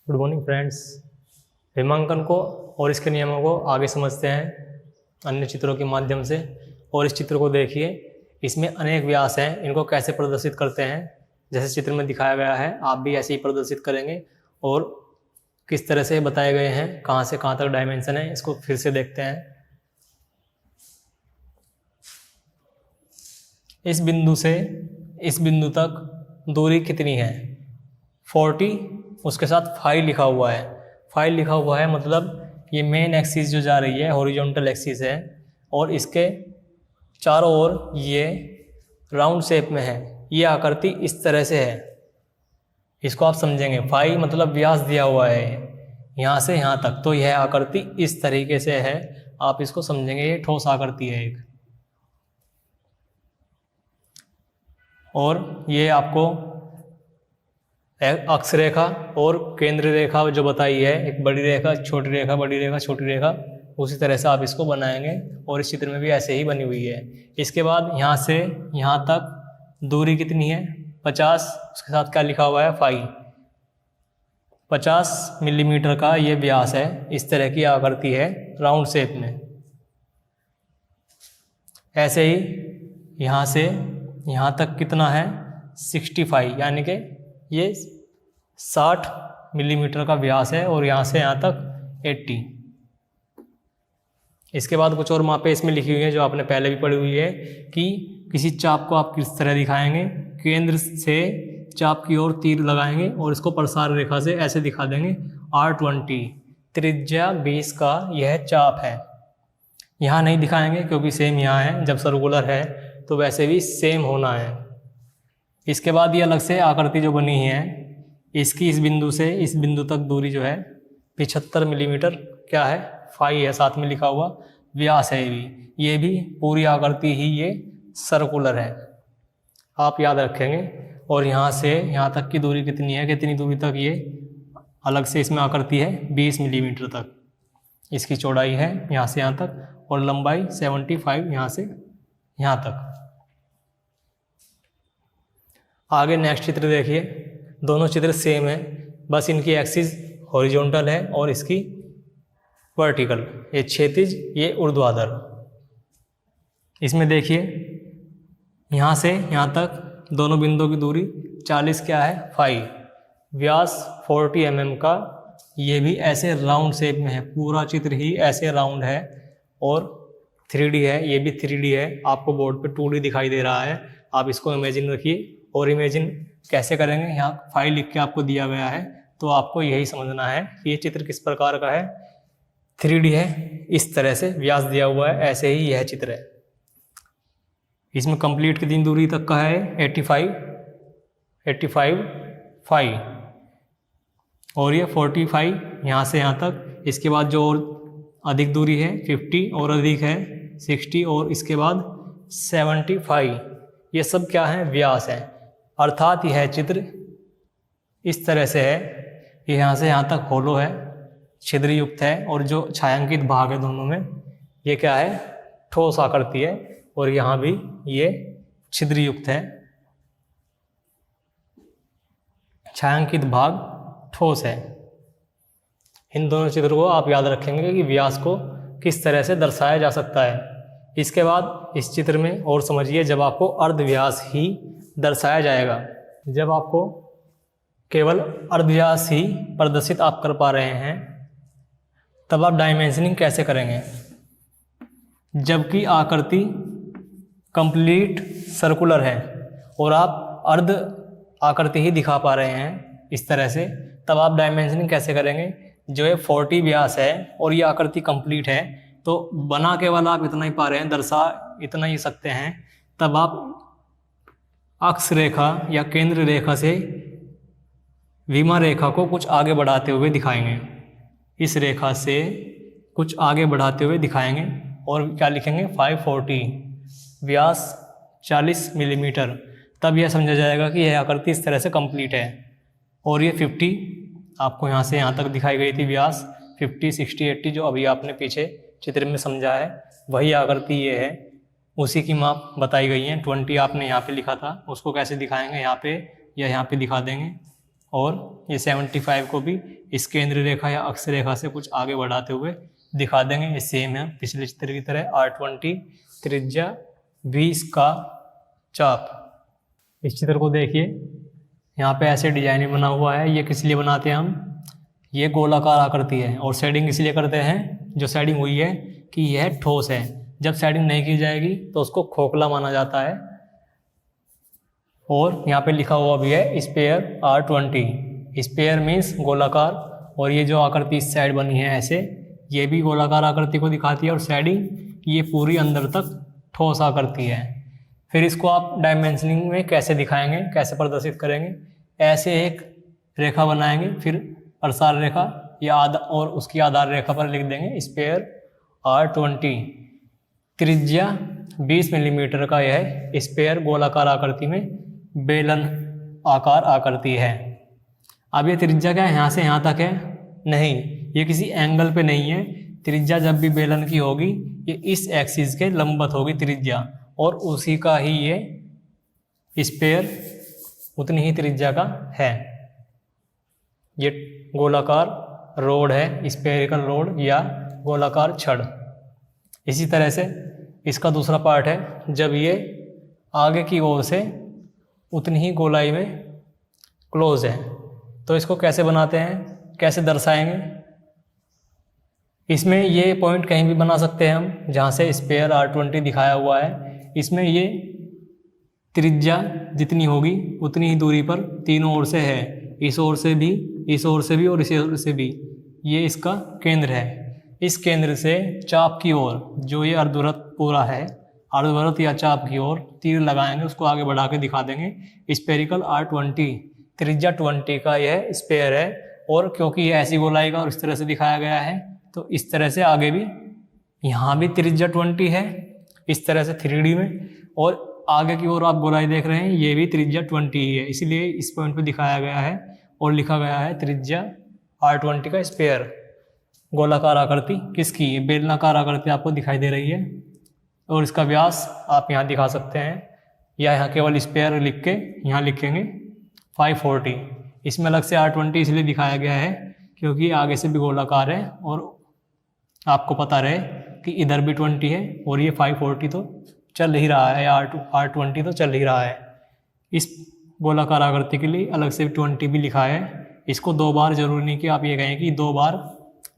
Good morning friends. विमांकन को और इसके नियमों को आगे समझते हैं अन्य चित्रों के माध्यम से। और इस चित्र को देखिए, इसमें अनेक व्यास हैं, इनको कैसे प्रदर्शित करते हैं जैसे चित्र में दिखाया गया है, आप भी ऐसे ही प्रदर्शित करेंगे। और किस तरह से बताए गए हैं, कहाँ से कहाँ तक डायमेंशन है, इसको फिर से देखते हैं। इस बिंदु से इस बिंदु तक दूरी कितनी है? 40, उसके साथ 5 लिखा हुआ है। 5 लिखा हुआ है मतलब ये मेन एक्सिस जो जा रही है हॉरिजॉन्टल एक्सिस है, और इसके चारों ओर ये राउंड शेप में है। ये आकृति इस तरह से है, इसको आप समझेंगे। 5 मतलब व्यास दिया हुआ है यहाँ से यहाँ तक, तो यह आकृति इस तरीके से है, आप इसको समझेंगे। ये ठोस आकृति है एक। और ये आपको अक्ष रेखा और केंद्र रेखा जो बताई है, एक बड़ी रेखा, छोटी रेखा, बड़ी रेखा, छोटी रेखा, उसी तरह से आप इसको बनाएंगे। और इस चित्र में भी ऐसे ही बनी हुई है। इसके बाद यहाँ से यहाँ तक दूरी कितनी है? 50, उसके साथ क्या लिखा हुआ है? 5। 50 मिलीमीटर का ये व्यास है। इस तरह की आकृति है राउंड शेप में। ऐसे ही यहाँ से यहाँ तक कितना है? 65, यानी कि ये 60 मिलीमीटर का व्यास है, और यहाँ से यहाँ तक 80। इसके बाद कुछ और मापें इसमें लिखी हुई है जो आपने पहले भी पढ़ी हुई है कि किसी चाप को आप किस तरह दिखाएंगे। केंद्र से चाप की ओर तीर लगाएंगे और इसको प्रसार रेखा से ऐसे दिखा देंगे। R20 त्रिज्या 20 का यह चाप है। यहाँ नहीं दिखाएंगे क्योंकि सेम यहाँ है, जब सर्कुलर है तो वैसे भी सेम होना है। इसके बाद ये अलग से आकृति जो बनी है, इसकी इस बिंदु से इस बिंदु तक दूरी जो है 75 मिलीमीटर क्या है? 5 है, साथ में लिखा हुआ व्यास है। ये भी पूरी आकृति ही ये सर्कुलर है, आप याद रखेंगे। और यहाँ से यहाँ तक की दूरी कितनी है? कितनी दूरी तक? ये अलग से इसमें आकृति है 20 मिलीमीटर तक इसकी चौड़ाई है यहाँ से यहाँ तक, और लंबाई 75 यहाँ से यहाँ तक। आगे नेक्स्ट चित्र देखिए, दोनों चित्र सेम है, बस इनकी एक्सिस हॉरिजॉन्टल है और इसकी वर्टिकल। ये क्षैतिज, ये ऊर्ध्वाधर। इसमें देखिए यहाँ से यहाँ तक दोनों बिंदुओं की दूरी 40 क्या है? 5। व्यास 40 mm का। ये भी ऐसे राउंड शेप में है, पूरा चित्र ही ऐसे राउंड है। और 3D है, ये भी 3D है। आपको बोर्ड पे 2D दिखाई दे रहा है, आप इसको इमेजिन रखिए। और इमेजिन कैसे करेंगे, यहाँ 5 लिख के आपको दिया गया है, तो आपको यही समझना है कि ये चित्र किस प्रकार का है। 3D है, इस तरह से व्यास दिया हुआ है, ऐसे ही यह चित्र है। इसमें कंप्लीट कितनी दूरी तक का है? 85 5, और ये 45 यहाँ से यहाँ तक। इसके बाद जो और अधिक दूरी है 50, और अधिक है 60, और इसके बाद 75। ये सब क्या है? व्यास है। अर्थात यह चित्र इस तरह से है, ये यहाँ से यहाँ तक होलो है, छिद्र युक्त है, और जो छायांकित भाग है दोनों में, ये क्या है? ठोस आकृति है। और यहाँ भी ये छिद्र युक्त है, छायांकित भाग ठोस है। इन दोनों चित्रों को आप याद रखेंगे कि व्यास को किस तरह से दर्शाया जा सकता है। इसके बाद इस चित्र में और समझिए, जब आपको अर्धव्यास ही दर्शाया जाएगा, जब आपको केवल अर्धव्यास ही प्रदर्शित आप कर पा रहे हैं, तब आप डायमेंशनिंग कैसे करेंगे? जबकि आकृति कंप्लीट सर्कुलर है और आप अर्ध आकृति ही दिखा पा रहे हैं इस तरह से, तब आप डायमेंशनिंग कैसे करेंगे? जो है 40 व्यास है और ये आकृति कंप्लीट है, तो बना केवल आप इतना ही पा रहे हैं, दर्शा इतना ही सकते हैं, तब आप अक्ष रेखा या केंद्र रेखा से विमा रेखा को कुछ आगे बढ़ाते हुए दिखाएंगे। इस रेखा से कुछ आगे बढ़ाते हुए दिखाएंगे, और क्या लिखेंगे? 540 व्यास 40 मिलीमीटर। तब यह समझा जाएगा कि यह आकृति इस तरह से कंप्लीट है। और ये 50 आपको यहाँ से यहाँ तक दिखाई गई थी व्यास, 50, 60, 80 जो अभी आपने पीछे चित्र में समझा है, वही आकृति ये है। उसी की माप बताई गई है। 20 आपने यहाँ पे लिखा था, उसको कैसे दिखाएंगे? यहाँ पे या यहाँ पे दिखा देंगे। और ये 75 को भी इस केंद्र रेखा या अक्ष रेखा से कुछ आगे बढ़ाते हुए दिखा देंगे। ये सेम है पिछले चित्र की तरह। R20 त्रिज्या 20 का चाप। इस चित्र को देखिए, यहाँ पे ऐसे डिजाइन बना हुआ है। ये किस लिए बनाते हैं हम? ये गोलाकार आकृति है और शेडिंग इसलिए करते हैं, जो शेडिंग हुई है कि यह ठोस है। जब शेडिंग नहीं की जाएगी तो उसको खोखला माना जाता है। और यहाँ पे लिखा हुआ भी है स्पेयर R20। स्पेयर मीन्स गोलाकार, और ये जो आकृति इस साइड बनी है ऐसे, ये भी गोलाकार आकृति को दिखाती है। और शेडिंग ये पूरी अंदर तक ठोस आकृति है। फिर इसको आप डायमेंशनिंग में कैसे दिखाएंगे, कैसे प्रदर्शित करेंगे? ऐसे एक रेखा बनाएंगे, फिर प्रसार रेखा या और उसकी आधार रेखा पर लिख देंगे स्पेयर R20। त्रिज्या 20 मिलीमीटर का यह स्पेयर गोलाकार आकृति में बेलन आकार आकृति है। अब ये त्रिज्या क्या है? यहाँ से यहाँ तक है? नहीं, ये किसी एंगल पे नहीं है। त्रिज्या जब भी बेलन की होगी ये इस एक्सिस के लंबवत होगी त्रिज्या, और उसी का ही ये स्पेयर उतनी ही त्रिज्या का है। ये गोलाकार रोड है, स्पेरिकल रोड या गोलाकार छड़। इसी तरह से इसका दूसरा पार्ट है, जब ये आगे की ओर से उतनी ही गोलाई में क्लोज है। तो इसको कैसे बनाते हैं, कैसे दर्शाएंगे? इसमें ये पॉइंट कहीं भी बना सकते हैं हम, जहाँ से स्पेयर R20 दिखाया हुआ है। इसमें ये त्रिज्या जितनी होगी उतनी ही दूरी पर तीनों ओर से है, इस ओर से भी, इस ओर से भी और इस ओर से भी। ये इसका केंद्र है। इस केंद्र से चाप की ओर, जो ये अर्धवृत्त पूरा है, अर्धवृत्त या चाप की ओर तीर लगाएंगे, उसको आगे बढ़ा के दिखा देंगे स्पेरिकल R20। त्रिज्या 20 का यह स्पेयर है, और क्योंकि ये ऐसी गोलाई का और इस तरह से दिखाया गया है, तो इस तरह से आगे भी, यहाँ भी त्रिज्या 20 है इस तरह से 3D में, और आगे की ओर आप गोलाई देख रहे हैं, ये भी त्रिज्या 20 ही है। इसलिए इस पॉइंट पे दिखाया गया है और लिखा गया है त्रिज्या R20 का स्पेयर। गोलाकार आकृति किसकी? बेलनाकार आकृति आपको दिखाई दे रही है, और इसका व्यास आप यहाँ दिखा सकते हैं, या यहाँ केवल स्पेयर लिख के यहाँ लिखेंगे 540। इसमें अलग से R20 इसलिए दिखाया गया है क्योंकि आगे से भी गोलाकार है, और आपको पता रहे कि इधर भी 20 है, और ये 540 तो चल ही रहा है, R20 तो चल ही रहा है। इस गोलाकार आकृति के लिए अलग से 20 भी लिखा है। इसको 2 बार जरूरी नहीं कि आप ये कहें कि 2 बार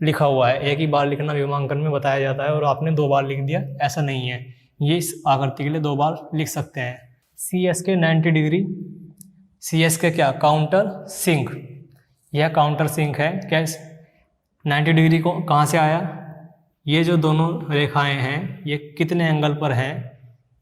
लिखा हुआ है। एक ही बार लिखना विमांकन में बताया जाता है और आपने 2 बार लिख दिया, ऐसा नहीं है। ये इस आकृति के लिए 2 बार लिख सकते हैं। CS के 90 डिग्री, CS के क्या? Countersink. यह काउंटर सिंक है। क्या 90 डिग्री को कहाँ से आया? ये जो दोनों रेखाएं हैं ये कितने एंगल पर हैं?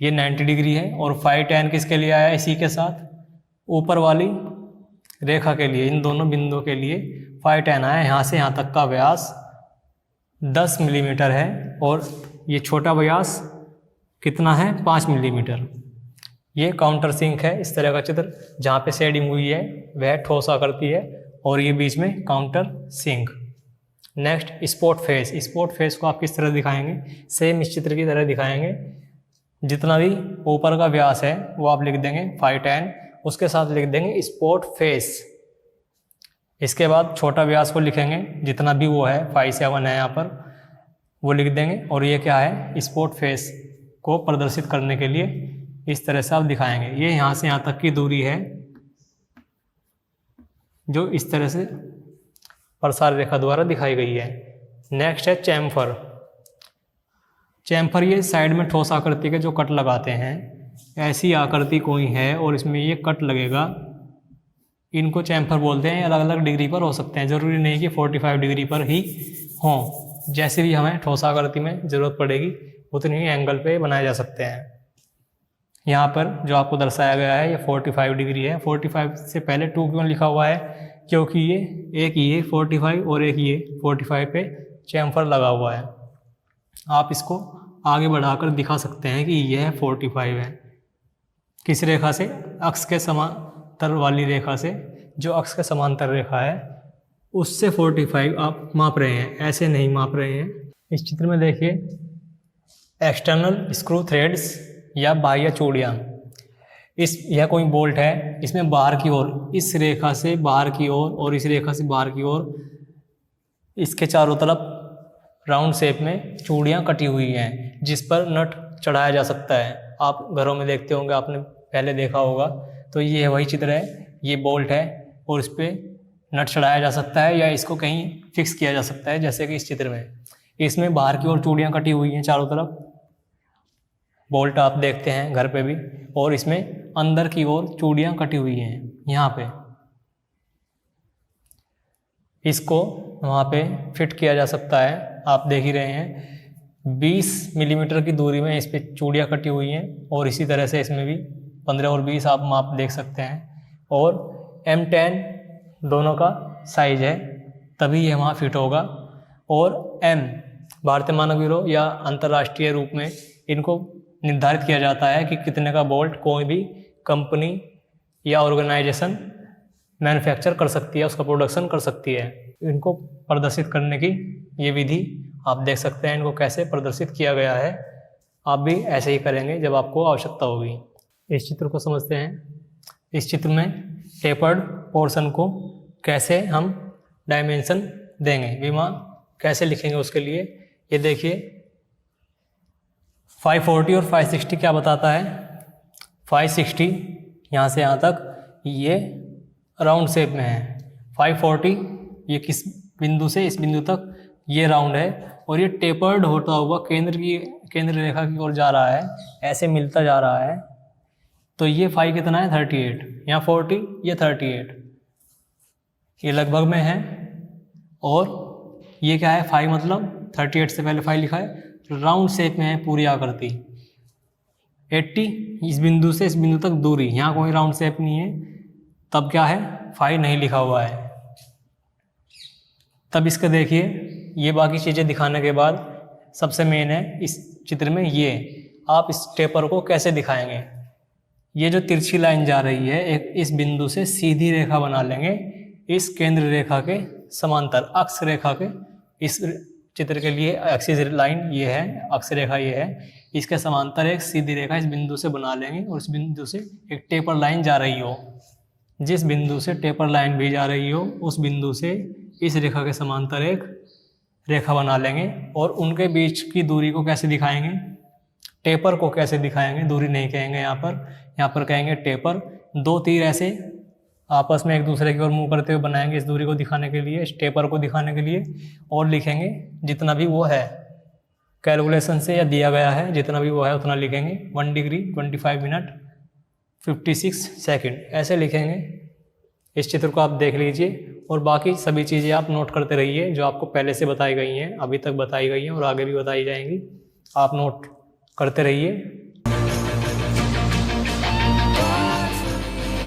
ये 90 डिग्री है, और फाई tan किसके लिए आया? इसी के साथ ऊपर वाली रेखा के लिए, इन दोनों बिंदुओं के लिए फाई tan आया। यहाँ से यहाँ तक का व्यास 10 मिलीमीटर है, और ये छोटा व्यास कितना है? 5 मिलीमीटर। ये काउंटर सिंक है। इस तरह का चित्र जहाँ पे शेडिंग हुई है वह ठोस आकृति है, और ये बीच में countersink. Next spot face. Spot face को आप किस तरह दिखाएंगे? सेम इस चित्र की तरह दिखाएंगे। जितना भी ऊपर का व्यास है वो आप लिख देंगे फाई tan, उसके साथ लिख देंगे स्पॉट फेस। इसके बाद छोटा व्यास को लिखेंगे, जितना भी वो है, फाई 7 है यहाँ पर, वो लिख देंगे। और ये क्या है? स्पॉट फेस को प्रदर्शित करने के लिए इस तरह से आप दिखाएंगे। ये यहाँ से यहाँ तक की दूरी है जो इस तरह से प्रसार रेखा द्वारा दिखाई गई है। नेक्स्ट है चैम्फर। चैम्फर ये साइड में ठोस आकृति के जो कट लगाते हैं, ऐसी आकृति कोई है और इसमें ये कट लगेगा, इनको चैम्फर बोलते हैं। अलग अलग डिग्री पर हो सकते हैं, ज़रूरी नहीं कि 45 डिग्री पर ही हों। जैसे भी हमें ठोस आकृति में ज़रूरत पड़ेगी उतनी ही एंगल पे बनाए जा सकते हैं। यहाँ पर जो आपको दर्शाया गया है ये 45 डिग्री है। 45 से पहले 2 क्यों लिखा हुआ है? क्योंकि ये एक ये 45 और एक ये 45 पे चैम्फर लगा हुआ है। आप इसको आगे बढ़ाकर दिखा सकते हैं कि यह 45 है। किस रेखा से? अक्ष के समांतर वाली रेखा से। जो अक्ष के समांतर रेखा है उससे 45 आप माप रहे हैं, ऐसे नहीं माप रहे हैं। इस चित्र में देखिए एक्सटर्नल स्क्रू थ्रेड्स या बाह्य चूड़ियाँ। यह कोई बोल्ट है, इसमें बाहर की ओर इस रेखा से बाहर की ओर और इस रेखा से बाहर की ओर इसके चारों तरफ राउंड शेप में चूड़ियाँ कटी हुई हैं, जिस पर नट चढ़ाया जा सकता है। आप घरों में देखते होंगे, आपने पहले देखा होगा। तो ये वही चित्र है, ये बोल्ट है और इस पर नट चढ़ाया जा सकता है या इसको कहीं फिक्स किया जा सकता है, जैसे कि इस चित्र में। इसमें बाहर की ओर चूड़ियाँ कटी हुई हैं चारों तरफ, बोल्ट आप देखते हैं घर पे भी, और इसमें अंदर की ओर चूड़ियाँ कटी हुई हैं यहाँ पे। इसको वहाँ पे फिट किया जा सकता है, आप देख ही रहे हैं। 20 मिलीमीटर की दूरी में इस पे चूड़ियाँ कटी हुई हैं और इसी तरह से इसमें भी 15 और 20 आप माप देख सकते हैं। और M10 दोनों का साइज है, तभी ये वहाँ फिट होगा। और M भारतीय मानक ब्यूरो या अंतर्राष्ट्रीय रूप में इनको निर्धारित किया जाता है कि कितने का बोल्ट कोई भी कंपनी या ऑर्गेनाइजेशन मैन्युफैक्चर कर सकती है, उसका प्रोडक्शन कर सकती है। इनको प्रदर्शित करने की ये विधि आप देख सकते हैं, इनको कैसे प्रदर्शित किया गया है। आप भी ऐसे ही करेंगे जब आपको आवश्यकता होगी। इस चित्र को समझते हैं। इस चित्र में टेपर्ड पोर्शन को कैसे हम डायमेंशन देंगे, विमा कैसे लिखेंगे उसके लिए ये देखिए। 540 और 560 क्या बताता है। 560 यहाँ से यहाँ तक ये राउंड शेप में है। 540 ये किस बिंदु से इस बिंदु तक ये राउंड है और ये टेपर्ड होता हुआ केंद्र रेखा की ओर जा रहा है, ऐसे मिलता जा रहा है। तो ये 5 कितना है 38, यहाँ 40, ये 38, ये लगभग में है। और ये क्या है 5 मतलब 38 से पहले 5 लिखा है, राउंड शेप में है पूरी आकृति। 80 इस बिंदु से इस बिंदु तक दूरी, यहाँ कोई राउंड शेप नहीं है, तब क्या है 5 नहीं लिखा हुआ है। तब इसका देखिए, ये बाकी चीज़ें दिखाने के बाद सबसे मेन है इस चित्र में ये आप इस टेपर को कैसे दिखाएंगे। ये जो तिरछी लाइन जा रही है, एक इस बिंदु से सीधी रेखा बना लेंगे इस केंद्र रेखा के समांतर, अक्ष रेखा के। इस चित्र के लिए एक्सिस लाइन ये है, अक्ष रेखा ये है, इसके समांतर एक सीधी रेखा इस बिंदु से बना लेंगे और इस बिंदु से एक टेपर लाइन जा रही हो। जिस बिंदु से टेपर लाइन भी जा रही हो उस बिंदु से इस रेखा के समांतर एक रेखा बना लेंगे। और उनके बीच की दूरी को कैसे दिखाएंगे, टेपर को कैसे दिखाएंगे, दूरी नहीं कहेंगे यहाँ पर कहेंगे टेपर। 2 तीर ऐसे आपस में एक दूसरे की ओर मुंह करते हुए बनाएंगे इस दूरी को दिखाने के लिए, इस टेपर को दिखाने के लिए। और लिखेंगे जितना भी वो है कैलकुलेशन से या दिया गया है, जितना भी वो है उतना लिखेंगे। 1 डिग्री 25 मिनट 56 सेकंड ऐसे लिखेंगे। इस चित्र को आप देख लीजिए और बाकी सभी चीज़ें आप नोट करते रहिए जो आपको पहले से बताई गई हैं, अभी तक बताई गई हैं और आगे भी बताई जाएंगी। आप नोट करते रहिए।